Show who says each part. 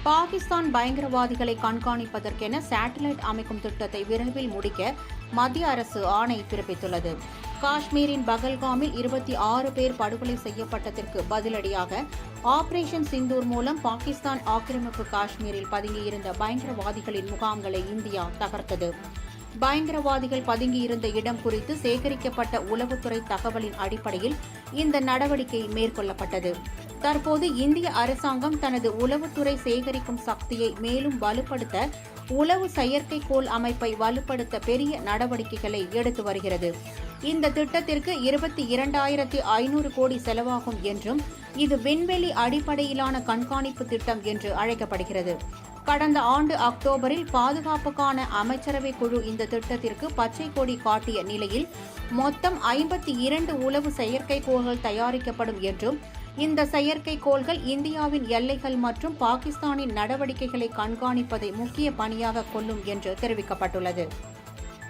Speaker 1: பாகிஸ்தான் பயங்கரவாதிகளை கண்காணிப்பதற்கென சேட்டலைட் அமைக்கும் திட்டத்தை விரைவில் முடிக்க மத்திய அரசு ஆணை பிறப்பித்துள்ளது. காஷ்மீரின் பகல்காமில் 26 பேர் படுகொலை செய்யப்பட்டதற்கு பதிலடியாக ஆபரேஷன் சிந்தூர் மூலம் பாகிஸ்தான் ஆக்கிரமிப்பு காஷ்மீரில் பதுங்கியிருந்த பயங்கரவாதிகளின் முகாம்களை இந்தியா தகர்த்தது. பயங்கரவாதிகள் பதுங்கியிருந்த இடம் குறித்து சேகரிக்கப்பட்ட உளவுத்துறை தகவலின் அடிப்படையில் இந்த நடவடிக்கை மேற்கொள்ளப்பட்டது. தற்போது இந்திய அரசாங்கம் தனது உளவுத்துறை சேகரிக்கும் சக்தியை மேலும் வலுப்படுத்த உளவு செயற்கைக்கோள் அமைப்பை வலுப்படுத்த பெரிய நடவடிக்கைகளை எடுத்து வருகிறது. இந்த திட்டத்திற்கு 22,500 கோடி செலவாகும் என்றும் இது விண்வெளி அடிப்படையிலான கண்காணிப்பு திட்டம் என்று அழைக்கப்படுகிறது. கடந்த ஆண்டு அக்டோபரில் பாதுகாப்புக்கான அமைச்சரவை குழு இந்த திட்டத்திற்கு பச்சை கொடி காட்டிய நிலையில் மொத்தம் 52 உளவு செயற்கைக்கோள்கள் தயாரிக்கப்படும் என்றும் இந்த செயற்கைக்கோள்கள் இந்தியாவின் எல்லைகள் மற்றும் பாகிஸ்தானின் நடவடிக்கைகளை கண்காணிப்பதை முக்கிய பணியாக கொள்ளும் என்று தெரிவிக்கப்பட்டுள்ளது.